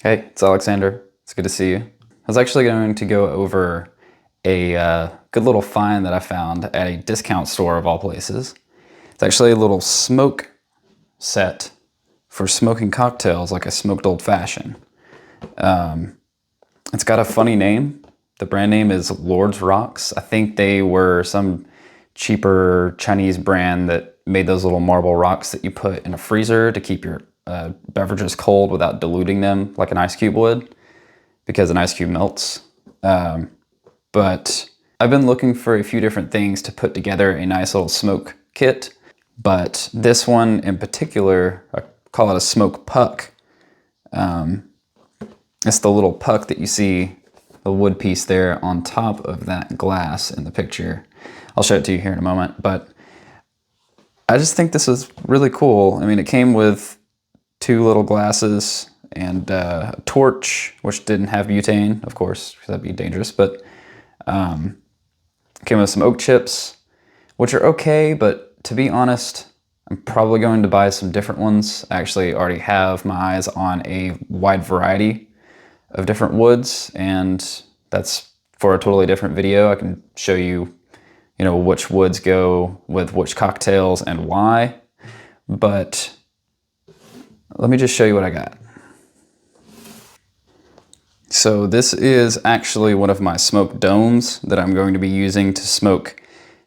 Hey, it's Alexander. It's good to see you. I was actually going to go over a good little find that I found at a discount store of all places. It's actually a little smoke set for smoking cocktails like a smoked old fashioned. It's got a funny name. The brand name is Lord's Rocks. I think they were some cheaper Chinese brand that made those little marble rocks that you put in a freezer to keep your beverages cold without diluting them like an ice cube would, because an ice cube melts. But I've been looking for a few different things to put together a nice little smoke kit, but this one in particular, I call it a smoke puck. It's the little puck that you see, the wood piece there on top of that glass in the picture. I'll show it to you here in a moment, but I just think this is really cool. I mean, it came with two little glasses and a torch, which didn't have butane, of course, because that'd be dangerous, but came with some oak chips, which are okay, but to be honest, I'm probably going to buy some different ones. I actually already have my eyes on a wide variety of different woods, and that's for a totally different video. I can show you, which woods go with which cocktails and why, but let me just show you what I got. So this is actually one of my smoke domes that I'm going to be using to smoke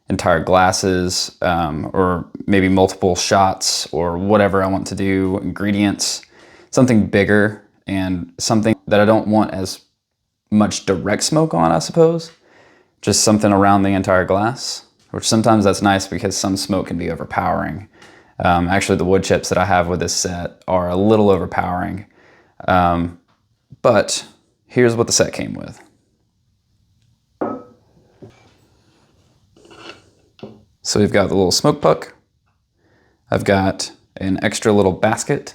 entire glasses, or maybe multiple shots or whatever I want to do, ingredients, something bigger and something that I don't want as much direct smoke on, I suppose. Just something around the entire glass, which sometimes that's nice because some smoke can be overpowering. Actually, the wood chips that I have with this set are a little overpowering, but here's what the set came with. So we've got the little smoke puck. I've got an extra little basket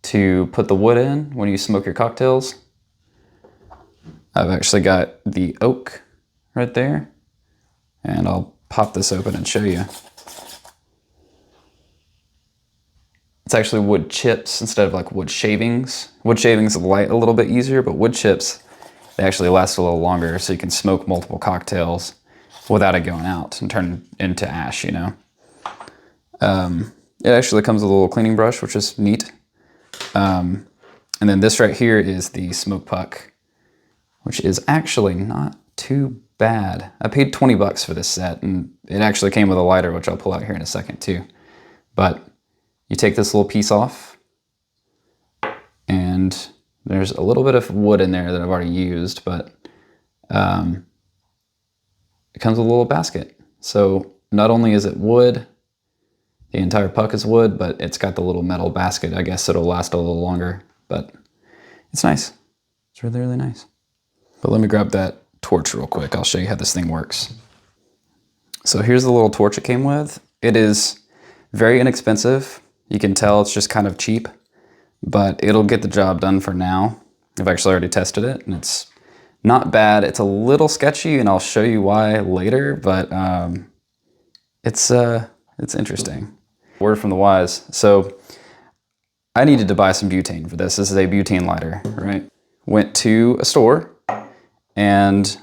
to put the wood in when you smoke your cocktails. I've actually got the oak right there, and I'll pop this open and show you. It's actually wood chips instead of like wood shavings. Wood shavings light a little bit easier, but wood chips, they actually last a little longer, so you can smoke multiple cocktails without it going out and turn into ash, It actually comes with a little cleaning brush, which is neat. And then this right here is the smoke puck, which is actually not too bad. I paid 20 bucks for this set, and it actually came with a lighter, which I'll pull out here in a second too. But you take this little piece off, and there's a little bit of wood in there that I've already used, but it comes with a little basket. So not only is it wood, the entire puck is wood, but it's got the little metal basket. I guess it'll last a little longer, but it's nice. It's really, really nice. But let me grab that torch real quick. I'll show you how this thing works. So here's the little torch it came with. It is very inexpensive. You can tell it's just kind of cheap, but it'll get the job done for now. I've actually already tested it, and it's not bad. It's a little sketchy, and I'll show you why later, but it's interesting. Word from the wise. So I needed to buy some butane for this. This is a butane lighter, right? Went to a store, and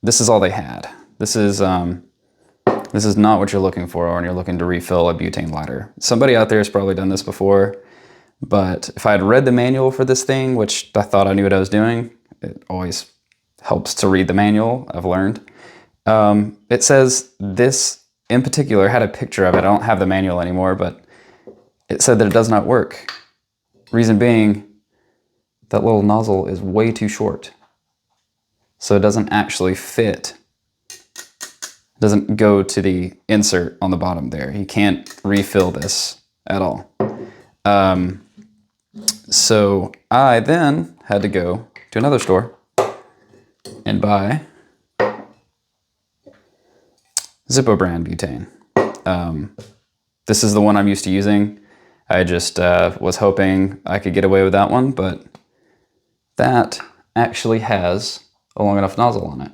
this is all they had. This is not what you're looking for when you're looking to refill a butane lighter. Somebody out there has probably done this before, but if I had read the manual for this thing, which I thought I knew what I was doing, it always helps to read the manual, I've learned. It says this in particular had a picture of it. I don't have the manual anymore, but it said that it does not work. Reason being, that little nozzle is way too short. So it doesn't actually fit. It doesn't go to the insert on the bottom there. You can't refill this at all. So I then had to go to another store and buy Zippo brand butane. This is the one I'm used to using. I just was hoping I could get away with that one, but that actually has a long enough nozzle on it.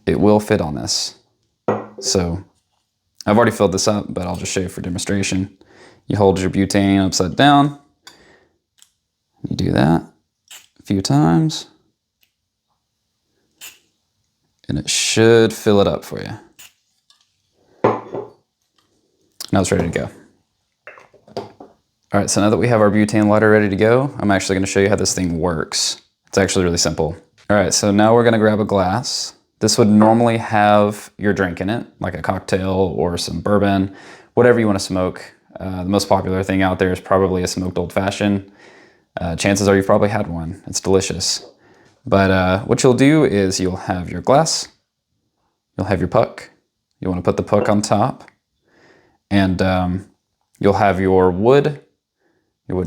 It will fit on this. So I've already filled this up, but I'll just show you for demonstration. You hold your butane upside down, You do that a few times, and it should fill it up for you. Now it's ready to go. All right, so now that we have our butane lighter ready to go, I'm actually gonna show you how this thing works. It's actually really simple. All right, so now we're gonna grab a glass. This would normally have your drink in it, like a cocktail or some bourbon, whatever you wanna smoke. The most popular thing out there is probably a smoked old fashioned. Chances are you've probably had one. It's delicious. But what you'll do is you'll have your glass, you'll have your puck. You wanna put the puck on top, and you'll have your wood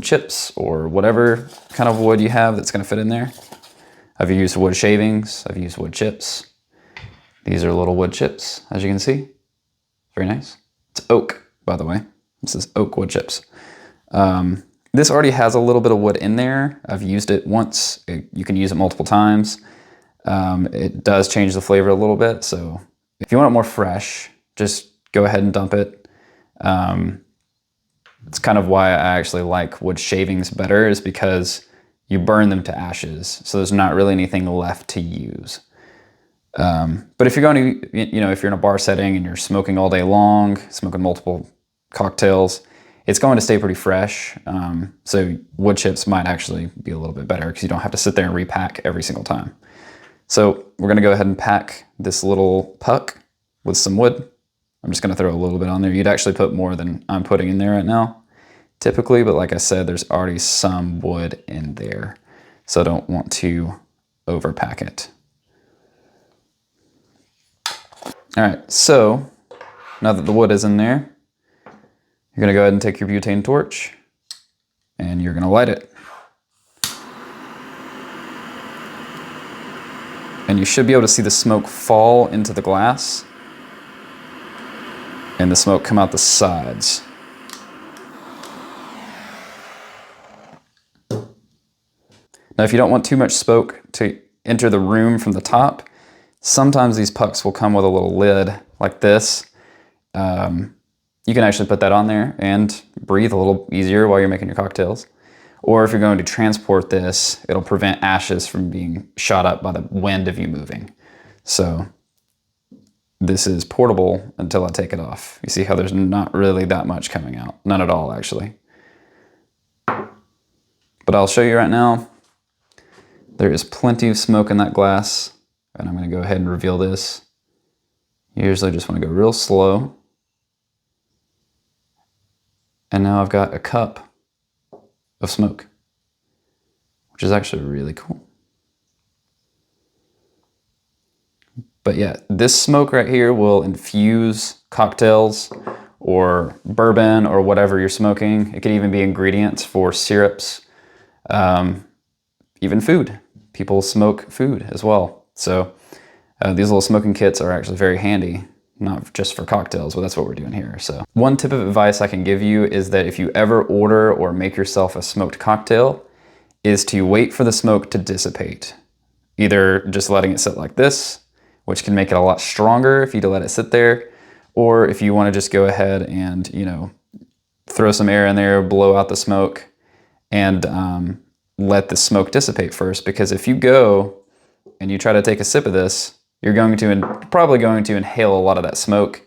chips, or whatever kind of wood you have that's gonna fit in there. I've used wood shavings, I've used wood chips. These are little wood chips, as you can see. Very nice. It's oak, by the way. This is oak wood chips. This already has a little bit of wood in there. I've used it once. You can use it multiple times. It does change the flavor a little bit, so if you want it more fresh, just go ahead and dump it. It's kind of why I actually like wood shavings better, is because you burn them to ashes, so there's not really anything left to use. But if you're going to, if you're in a bar setting and you're smoking all day long, smoking multiple cocktails, it's going to stay pretty fresh. So wood chips might actually be a little bit better because you don't have to sit there and repack every single time. So we're gonna go ahead and pack this little puck with some wood. I'm just gonna throw a little bit on there. You'd actually put more than I'm putting in there right now, typically, but like I said, there's already some wood in there, so I don't want to overpack it. All right, so now that the wood is in there, you're gonna go ahead and take your butane torch and you're gonna light it. And you should be able to see the smoke fall into the glass and the smoke come out the sides. Now, if you don't want too much smoke to enter the room from the top, sometimes these pucks will come with a little lid like this. You can actually put that on there and breathe a little easier while you're making your cocktails. Or if you're going to transport this, it'll prevent ashes from being shot up by the wind of you moving. So this is portable until I take it off. You see how there's not really that much coming out. None at all, actually. But I'll show you right now. There is plenty of smoke in that glass, and I'm gonna go ahead and reveal this. You usually just wanna go real slow. And now I've got a cup of smoke, which is actually really cool. But yeah, this smoke right here will infuse cocktails or bourbon or whatever you're smoking. It could even be ingredients for syrups, even food. People smoke food as well. So these little smoking kits are actually very handy, not just for cocktails, but that's what we're doing here. So one tip of advice I can give you is that if you ever order or make yourself a smoked cocktail, is to wait for the smoke to dissipate. Either just letting it sit like this, which can make it a lot stronger if you let it sit there, or if you want to just go ahead and, throw some air in there, blow out the smoke, and let the smoke dissipate first. Because if you go and you try to take a sip of this, you're probably going to inhale a lot of that smoke.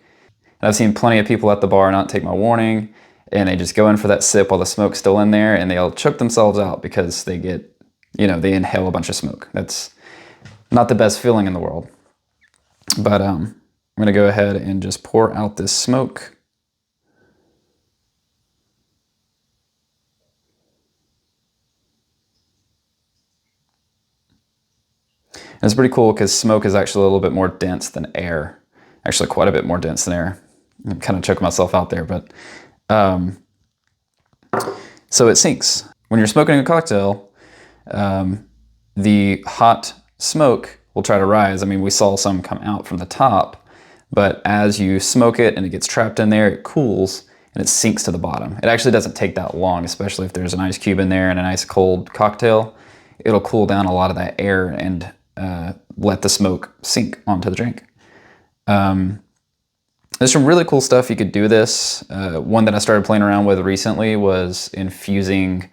And I've seen plenty of people at the bar not take my warning, and they just go in for that sip while the smoke's still in there, and they'll choke themselves out because they get, they inhale a bunch of smoke. That's not the best feeling in the world. But I'm gonna go ahead and just pour out this smoke. And it's pretty cool because smoke is actually a little bit more dense than air. Actually, quite a bit more dense than air. I'm kind of choking myself out there, but so it sinks. When you're smoking a cocktail, the hot smoke will try to rise. I mean, we saw some come out from the top, but as you smoke it and it gets trapped in there, it cools and it sinks to the bottom. It actually doesn't take that long, especially if there's an ice cube in there and an ice cold cocktail. It'll cool down a lot of that air and let the smoke sink onto the drink. There's some really cool stuff you could do this. One that I started playing around with recently was infusing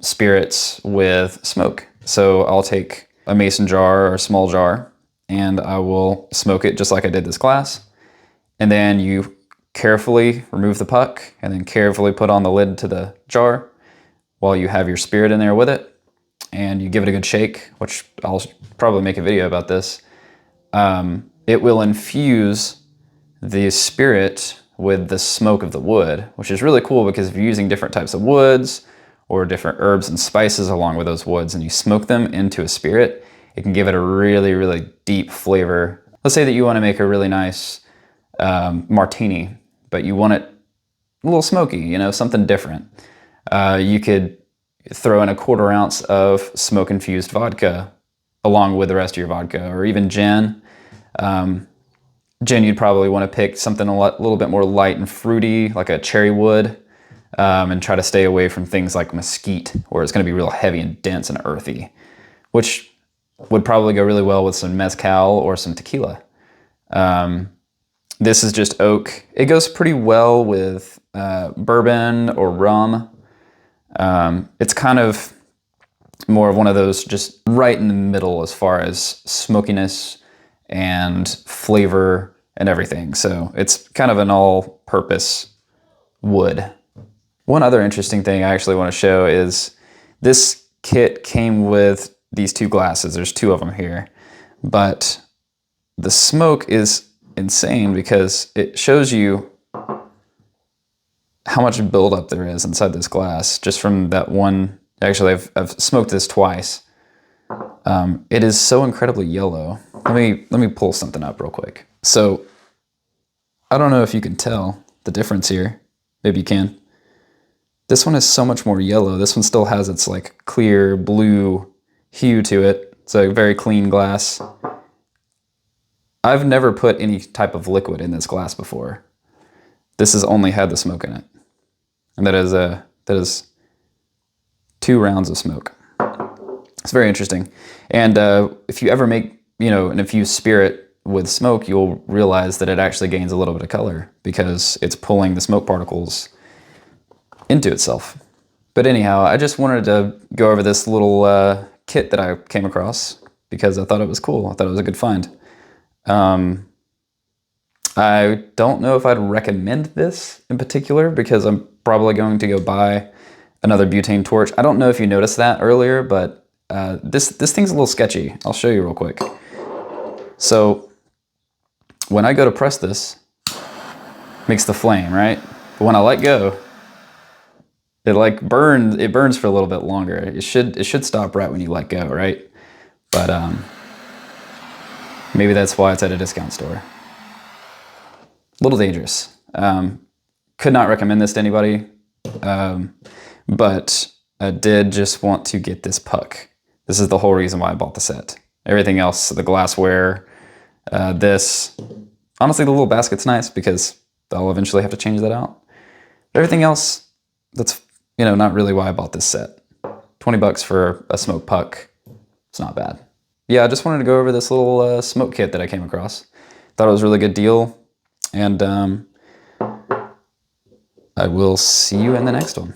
spirits with smoke. So I'll take a mason jar or a small jar and I will smoke it just like I did this glass. And then you carefully remove the puck and then carefully put on the lid to the jar while you have your spirit in there with it. And you give it a good shake, which I'll probably make a video about this. It will infuse the spirit with the smoke of the wood, which is really cool because if you're using different types of woods or different herbs and spices along with those woods and you smoke them into a spirit, it can give it a really, really deep flavor. Let's say that you want to make a really nice martini, but you want it a little smoky, you know, something different. You could throw in a 1/4 ounce of smoke-infused vodka along with the rest of your vodka, or even gin. Gin, you'd probably want to pick something a little bit more light and fruity, like a cherry wood, and try to stay away from things like mesquite, where it's going to be real heavy and dense and earthy, which would probably go really well with some mezcal or some tequila. This is just oak. It goes pretty well with bourbon or rum. It's kind of more of one of those just right in the middle as far as smokiness and flavor and everything. So it's kind of an all-purpose wood. One other interesting thing I actually want to show is this kit came with these 2 glasses. There's 2 of them here, but the smoke is insane because it shows you how much buildup there is inside this glass just from that one. Actually, I've smoked this twice. It is so incredibly yellow. Let me pull something up real quick. So I don't know if you can tell the difference here. Maybe you can. This one is so much more yellow. This one still has its like clear blue hue to it. It's a very clean glass. I've never put any type of liquid in this glass before. This has only had the smoke in it. And that is 2 rounds of smoke. It's very interesting. And if you ever make, an infused spirit with smoke, you'll realize that it actually gains a little bit of color because it's pulling the smoke particles into itself. But anyhow, I just wanted to go over this little kit that I came across because I thought it was cool. I thought it was a good find. I don't know if I'd recommend this in particular because I'm probably going to go buy another butane torch. I don't know if you noticed that earlier, but this thing's a little sketchy. I'll show you real quick. So when I go to press this, it makes the flame, right? But when I let go, it like burns. It burns for a little bit longer. It should stop right when you let go, right? But maybe that's why it's at a discount store. A little dangerous. Could not recommend this to anybody, but I did just want to get this puck. This is the whole reason why I bought the set. Everything else, the glassware, this. Honestly, the little basket's nice because I'll eventually have to change that out. But everything else, that's not really why I bought this set. $20 for a smoke puck. It's not bad. Yeah, I just wanted to go over this little smoke kit that I came across. Thought it was a really good deal. And I will see you in the next one.